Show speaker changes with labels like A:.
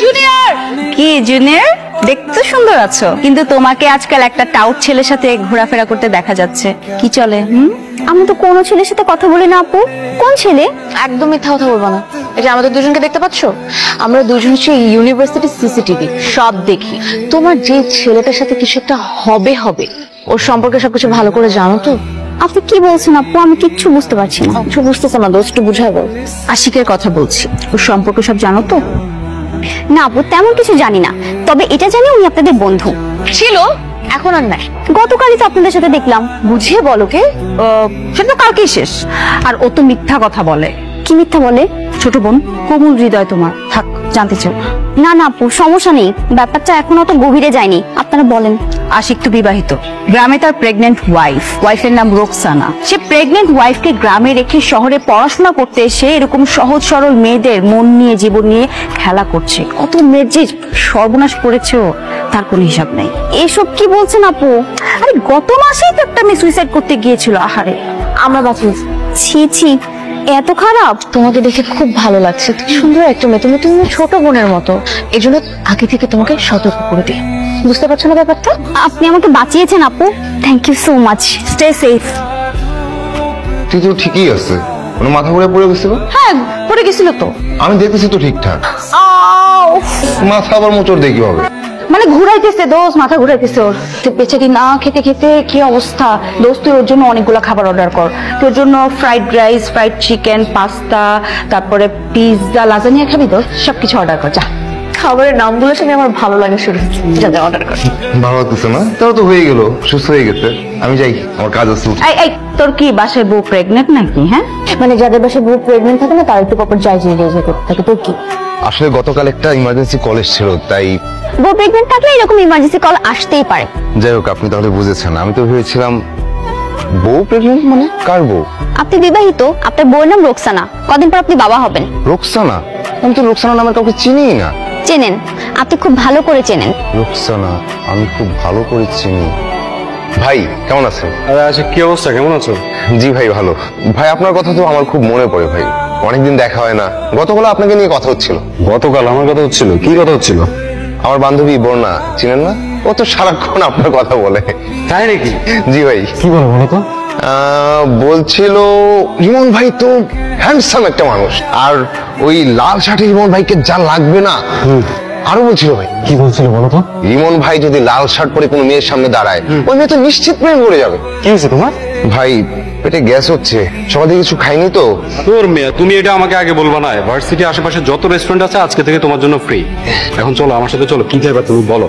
A: Junior কি junior দেখতে সুন্দর আছো, কিন্তু তোমাকে আজকাল একটা টাউট ছেলের সাথে ঘোরাফেরা করতে দেখা যাচ্ছে। কি চলে?
B: আমি তো কোনো ছেলের সাথে কথা বলি না আপু। কোন ছেলে?
C: একদম মিথ্যা কথা বলবো না। এটা আমাদের দুজনকে দেখতে পাচ্ছ? আমরা দুজন হচ্ছে ইউনিভার্সিটি সিসিটিভি, সব দেখি। তোমার যে ছেলেটার সাথে কিছু একটা হবে ওর সম্পর্কে সবকিছু ভালো করে জানো তো?
B: আপনি কি বলছেন আপু? আমি কিচ্ছু বুঝতে পারছি না।
C: কিছু বুঝতেছে না দোস্ত, একটু বুঝাই বল।
A: আশিকের কথা বলছি, ওর সম্পর্কে সব জানো তো?
B: না আপু, তেমন কিছু জানি না, তবে এটা জানি উনি আপনাদের বন্ধু
C: ছিল, এখন আর নাই।
B: গতকালই তো আপনাদের সাথে দেখলাম।
C: বুঝিয়ে বলো কে?
A: সেটা তো কালকেই শেষ। আর ও তো মিথ্যা কথা বলে।
B: কি মিথ্যা বলে?
A: ছোট বোন, কোমল হৃদয় তোমার, থাক জানতে চাও?
B: না না আপু, সমস্যা নেই, ব্যাপারটা এখনো তো গভীরে যায়নি, আপনারা বলেন।
A: আশিক তো বিবাহিত, গ্রামে তার প্রেগনেন্ট ওয়াইফের নাম রোকসানা। সে প্রেগনেন্ট ওয়াইফকে গ্রামে রেখে শহরে পড়াশোনা করতে এসে এরকম সহজ সরল মেয়েদের মন নিয়ে জীবন নিয়ে খেলা করছে। কত মেয়ের যে সর্বনাশ করেছে তার কোনো হিসাব নাই।
B: এসব কি বলছেন আপু?
A: আরে গত মাসেই তো একটা মেয়ে সুইসাইড করতে গিয়েছিল। আহারে,
C: আমরা বাঁচিয়েছি।
B: ছি ছি, এত খারাপ?
C: তোমাকে দেখে খুব ভালো লাগছে, তুমি সুন্দর একটা মেয়ে, তুমি ছোট বোনের মতো। এই জন্য আগে থেকে তোমাকে সতর্ক করে দিই। বুঝতে পারছো না ব্যাপারটা?
B: আপনি আমাকে বাঁচিয়েছেন আপু, thank you so much.
A: Stay safe.
D: তুই তো ঠিকই আছে, মানে মাথা ঘুরে পড়ে গেছিল।
A: হ্যাঁ, পড়ে গেছিল তো।
D: আমি দেখতেছি তো ঠিকঠাক। মাথা আবার মোচড় দিয়ে কি হবে?
A: মানে ঘুরাইতেছে দোষ, মাথা ঘুরাইতেছে ওর। বেচারি না খেতে খেতে কি অবস্থা। দোস্ত তুই ওর জন্য অনেকগুলো খাবার অর্ডার কর। তোর জন্য fried rice, fried chicken, pasta, তারপরে পিৎজা, লাজানিয়া খাবি তো? সবকিছু অর্ডার কর যা।
C: খাবারের নামগুলো শুনে আমার ভালো লাগে শুরু। যা যা অর্ডার কর।
D: ভালো লাগতেছে না? তাও তো হয়ে গেল, সুস্থ হয়ে গেছে। আমি যাই, আমার কাজ আছে।
A: এই তোর কি বাসায় বউ প্রেগনেন্ট নাকি? হ্যাঁ,
C: মানে যাদের বাসায় বউ প্রেগনেন্ট থাকে না, তার একটু প্রপার যাই করতে থাকে। তোর কি?
D: আসলে গতকাল একটা ইমার্জেন্সি কল এসেছিল, তাই।
B: বউ প্রেগনেন্ট থাকলে এরকম ইমার্জেন্সি কল আসতেই পারে।
D: যাই হোক, আপনি তাহলে বুঝেছেন। আমি তো ভেবেছিলাম বউ প্রেগনেন্ট মানে কার বউ?
B: আপনি বিবাহিত, আপনার বউয়ের নাম রোকসানা, কদিন পর আপনি বাবা হবেন।
D: রোকসানা? আমি তো রোকসানা নামের কাউকে চিনিই না।
B: চেনেন, আপনি খুব ভালো করে চেনেন।
D: রোকসানা আমি খুব ভালো করে চিনি। ভাই কেমন আছেন?
E: আরে আচ্ছা, কি অবস্থা, কেমন আছো?
D: জি ভাই ভালো। ভাই আপনার কথা তো আমার খুব মনে পড়ে ভাই, অনেকদিন দেখা হয় না। গতকাল আপনাকে নিয়ে কথা হচ্ছিল।
E: গতকাল আমার কথা হচ্ছিল? কি কথা হচ্ছিল?
D: আমার বান্ধবী বর্ণা, চিনেন না? ও তো সারাক্ষণ আপনার কথা বলে।
E: তাই নাকি?
D: জি ভাই।
E: কি বলো বলো তো?
D: বলছিল রিমন ভাই তো হ্যান্ডসাম একটা মানুষ, আর ওই লাল শার্টে রিমন ভাইকে যা লাগবে না। আরো বলছিল ভাই।
E: কি বলছিল বলো তো?
D: রিমন ভাই যদি লাল শার্ট পরে কোনো মেয়ের সামনে দাঁড়ায়, ওই মেয়ে তো নিশ্চিত প্রেম করে যাবে।
E: কি হয়েছে তোমার?
D: ভাই পেটে গ্যাস হচ্ছে, সকাল থেকে কিছু খাইনি তো।
E: তোর মেয়ে, তুমি এটা আমাকে আগে বলবা না? ভার্সিটি আশেপাশে যত রেস্টুরেন্ট আছে আজকে থেকে তোমার জন্য ফ্রি। এখন চলো আমার সাথে, চলো কি খাইবা তুমি বলো।